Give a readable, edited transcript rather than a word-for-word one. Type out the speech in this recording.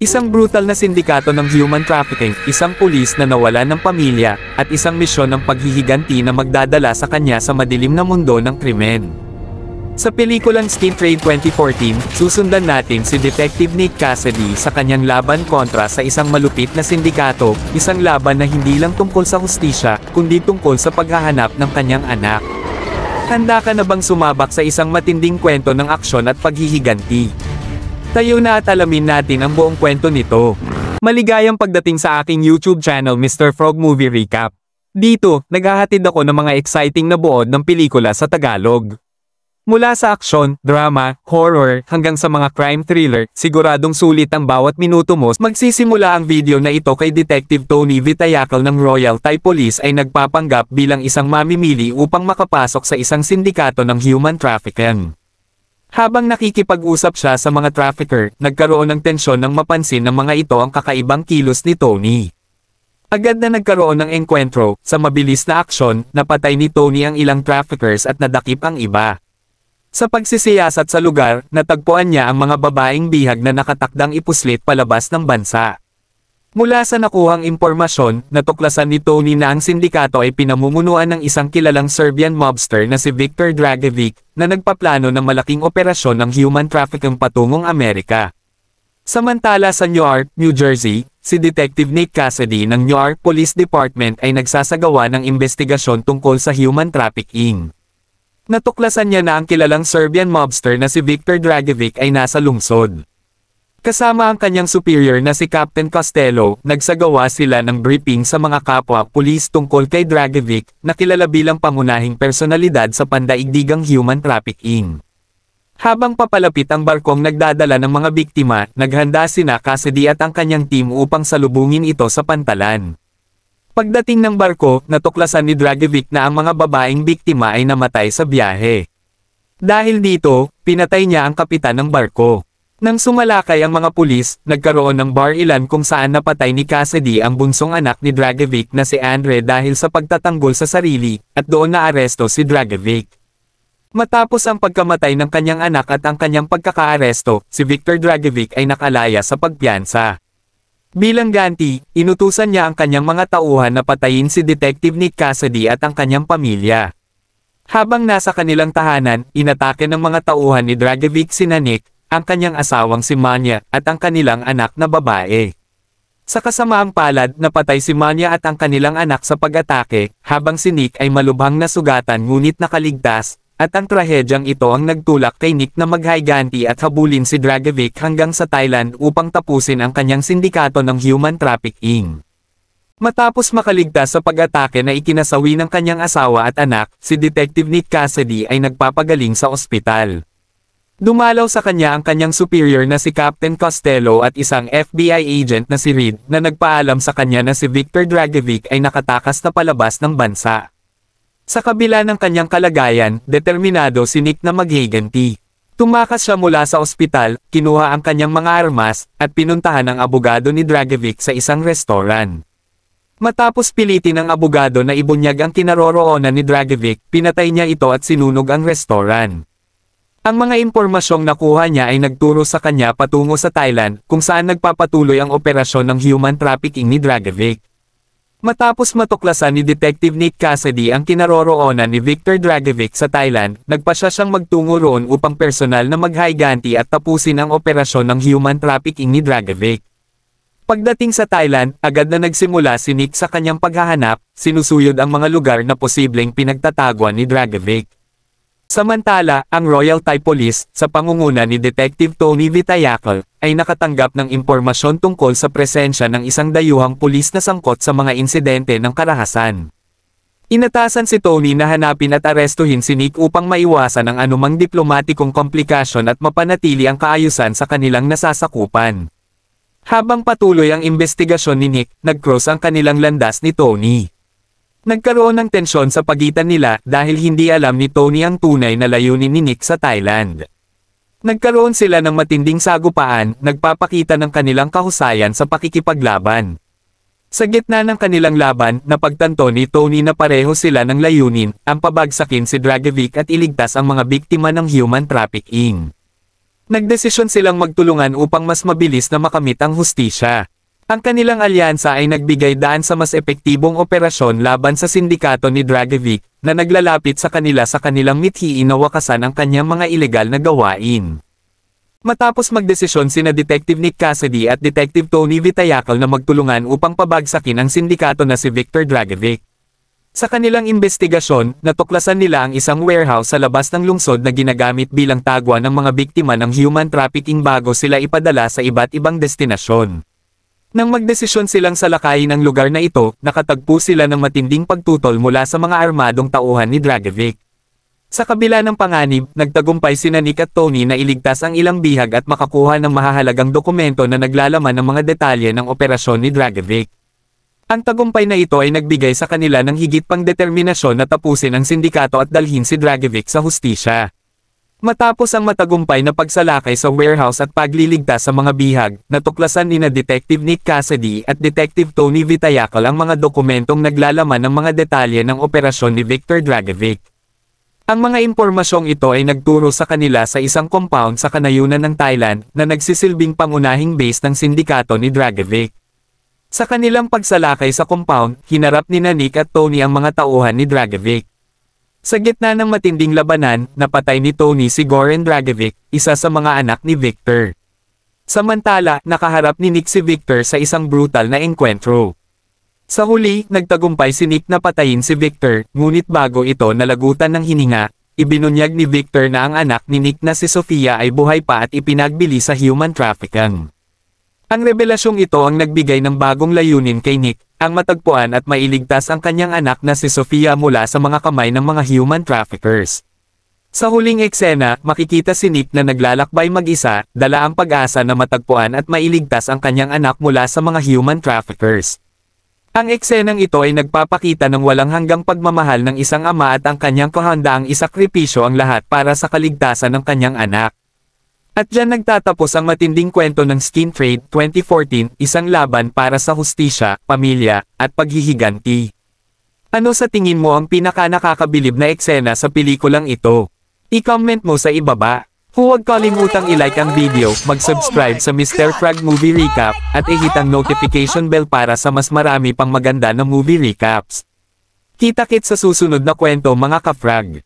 Isang brutal na sindikato ng human trafficking, isang pulis na nawalan ng pamilya, at isang misyon ng paghihiganti na magdadala sa kanya sa madilim na mundo ng krimen. Sa pelikulang Skin Trade 2014, susundan natin si Detective Nick Cassidy sa kanyang laban kontra sa isang malupit na sindikato, isang laban na hindi lang tungkol sa hustisya, kundi tungkol sa paghahanap ng kanyang anak. Handa ka na bang sumabak sa isang matinding kwento ng aksyon at paghihiganti? Tayo na at alamin natin ang buong kwento nito. Maligayang pagdating sa aking YouTube channel Mr. Frog Movie Recap. Dito, naghahatid ako ng mga exciting na buod ng pelikula sa Tagalog. Mula sa aksyon, drama, horror, hanggang sa mga crime thriller, siguradong sulit ang bawat minuto mo. Magsisimula ang video na ito kay Detective Tony Vitayacal ng Royal Thai Police ay nagpapanggap bilang isang mamimili upang makapasok sa isang sindikato ng human trafficking. Habang nakikipag-usap siya sa mga trafficker, nagkaroon ng tensyon nang mapansin ng mga ito ang kakaibang kilos ni Tony. Agad na nagkaroon ng engkwentro, sa mabilis na aksyon, napatay ni Tony ang ilang traffickers at nadakip ang iba. Sa pagsisiyasat sa lugar, natagpuan niya ang mga babaeng bihag na nakatakdang ipuslit palabas ng bansa. Mula sa nakuhang impormasyon, natuklasan ni Tony na ang sindikato ay pinamumunuan ng isang kilalang Serbian mobster na si Viktor Dragovic, na nagpaplano ng malaking operasyon ng human trafficking patungong Amerika. Samantala sa Newark, New Jersey, si Detective Nick Cassidy ng Newark Police Department ay nagsasagawa ng investigasyon tungkol sa human trafficking. Natuklasan niya na ang kilalang Serbian mobster na si Viktor Dragovic ay nasa lungsod. Kasama ang kanyang superior na si Captain Costello, nagsagawa sila ng briefing sa mga kapwa pulis tungkol kay Dragovic, na kilala bilang pangunahing personalidad sa pandaigdigang human trafficking. Habang papalapit ang barkong nagdadala ng mga biktima, naghanda sina Cassidy at ang kanyang team upang salubungin ito sa pantalan. Pagdating ng barko, natuklasan ni Dragovic na ang mga babaeng biktima ay namatay sa biyahe. Dahil dito, pinatay niya ang kapitan ng barko. Nang sumalakay ang mga pulis, nagkaroon ng bar-ilan kung saan napatay ni Cassidy ang bunsong anak ni Dragovic na si Andre dahil sa pagtatanggol sa sarili, at doon naaresto si Dragovic. Matapos ang pagkamatay ng kanyang anak at ang kanyang pagkakaaresto, si Viktor Dragovic ay nakalaya sa pagpiyansa. Bilang ganti, inutusan niya ang kanyang mga tauhan na patayin si Detective Nick Cassidy at ang kanyang pamilya. Habang nasa kanilang tahanan, inatake ng mga tauhan ni Dragovic sina Nick, ang kanyang asawang si Manya, at ang kanilang anak na babae. Sa kasamaang palad, napatay si Manya at ang kanilang anak sa pag-atake, habang si Nick ay malubhang nasugatan ngunit nakaligtas, at ang trahedyang ito ang nagtulak kay Nick na maghayganti at habulin si Dragovic hanggang sa Thailand upang tapusin ang kanyang sindikato ng human trafficking. Matapos makaligtas sa pag-atake na ikinasawi ng kanyang asawa at anak, si Detective Nick Cassidy ay nagpapagaling sa ospital. Dumalaw sa kanya ang kanyang superior na si Captain Costello at isang FBI agent na si Reed na nagpaalam sa kanya na si Viktor Dragovic ay nakatakas na palabas ng bansa. Sa kabila ng kanyang kalagayan, determinado si Nick na maghiganti. Tumakas siya mula sa ospital, kinuha ang kanyang mga armas, at pinuntahan ang abogado ni Dragovic sa isang restaurant. Matapos pilitin ng abogado na ibunyag ang kinaroroonan ni Dragovic, pinatay niya ito at sinunog ang restaurant. Ang mga impormasyong nakuha niya ay nagturo sa kanya patungo sa Thailand, kung saan nagpapatuloy ang operasyon ng human trafficking ni Dragovic. Matapos matuklasan ni Detective Nick Cassidy ang kinaroroonan ni Viktor Dragovic sa Thailand, nagpasya siyang magtungo roon upang personal na maghayganti at tapusin ang operasyon ng human trafficking ni Dragovic. Pagdating sa Thailand, agad na nagsimula si Nick sa kanyang paghahanap, sinusuyod ang mga lugar na posibleng pinagtataguan ni Dragovic. Samantala, ang Royal Thai Police, sa pangunguna ni Detective Tony Vitayacal, ay nakatanggap ng impormasyon tungkol sa presensya ng isang dayuhang pulis na sangkot sa mga insidente ng karahasan. Inatasan si Tony na hanapin at arestuhin si Nick upang maiwasan ang anumang diplomatikong komplikasyon at mapanatili ang kaayusan sa kanilang nasasakupan. Habang patuloy ang investigasyon ni Nick, nag-cross ang kanilang landas ni Tony. Nagkaroon ng tensyon sa pagitan nila dahil hindi alam ni Tony ang tunay na layunin ni Nick sa Thailand. Nagkaroon sila ng matinding sagupaan, nagpapakita ng kanilang kahusayan sa pakikipaglaban. Sa gitna ng kanilang laban, napagtanto ni Tony na pareho sila ng layunin, ang pabagsakin si Dragovic at iligtas ang mga biktima ng human trafficking. Nagdesisyon silang magtulungan upang mas mabilis na makamit ang hustisya. Ang kanilang alyansa ay nagbigay daan sa mas epektibong operasyon laban sa sindikato ni Dragovic, na naglalapit sa kanila sa kanilang mithiin na wakasan ang kanyang mga ilegal na gawain. Matapos magdesisyon sina Detective Nick Cassidy at Detective Tony Vitayakal na magtulungan upang pabagsakin ang sindikato na si Viktor Dragovic. Sa kanilang investigasyon, natuklasan nila ang isang warehouse sa labas ng lungsod na ginagamit bilang tagwa ng mga biktima ng human trafficking bago sila ipadala sa iba't ibang destinasyon. Nang magdesisyon silang salakayin ang lugar na ito, nakatagpo sila ng matinding pagtutol mula sa mga armadong tauhan ni Dragovic. Sa kabila ng panganib, nagtagumpay sina Nick at Tony na iligtas ang ilang bihag at makakuha ng mahahalagang dokumento na naglalaman ng mga detalye ng operasyon ni Dragovic. Ang tagumpay na ito ay nagbigay sa kanila ng higit pang determinasyon na tapusin ang sindikato at dalhin si Dragovic sa hustisya. Matapos ang matagumpay na pagsalakay sa warehouse at pagliligtas sa mga bihag, natuklasan ni Detective Nick Cassidy at Detective Tony Vitayakal ang mga dokumentong naglalaman ng mga detalye ng operasyon ni Viktor Dragovic. Ang mga impormasyong ito ay nagturo sa kanila sa isang compound sa kanayunan ng Thailand na nagsisilbing pangunahing base ng sindikato ni Dragovic. Sa kanilang pagsalakay sa compound, hinarap ni Nick at Tony ang mga tauhan ni Dragovic. Sa gitna ng matinding labanan, napatay ni Tony si Goran Dragovic, isa sa mga anak ni Viktor. Samantala, nakaharap ni Nick si Viktor sa isang brutal na engkwentro. Sa huli, nagtagumpay si Nick na patayin si Viktor, ngunit bago ito nalagutan ng hininga, ibinunyag ni Viktor na ang anak ni Nick na si Sofia ay buhay pa at ipinagbili sa human trafficking. Ang revelasyong ito ang nagbigay ng bagong layunin kay Nick, ang matagpuan at mailigtas ang kanyang anak na si Sofia mula sa mga kamay ng mga human traffickers. Sa huling eksena, makikita si Nick na naglalakbay mag-isa, dala ang pag-asa na matagpuan at mailigtas ang kanyang anak mula sa mga human traffickers. Ang eksenang ito ay nagpapakita ng walang hanggang pagmamahal ng isang ama at ang kanyang kahandaang isakripisyo ang lahat para sa kaligtasan ng kanyang anak. At diyan nagtatapos ang matinding kwento ng Skin Trade 2014, isang laban para sa hustisya, pamilya, at paghihiganti. Ano sa tingin mo ang pinaka-nakakabilib na eksena sa pelikulang ito? I-comment mo sa ibaba. Huwag kalimutang i-like ang video, mag-subscribe sa Mr. Frag Movie Recap, at i-hit ang notification bell para sa mas marami pang maganda na movie recaps. Kita-kits sa susunod na kwento mga ka-frag.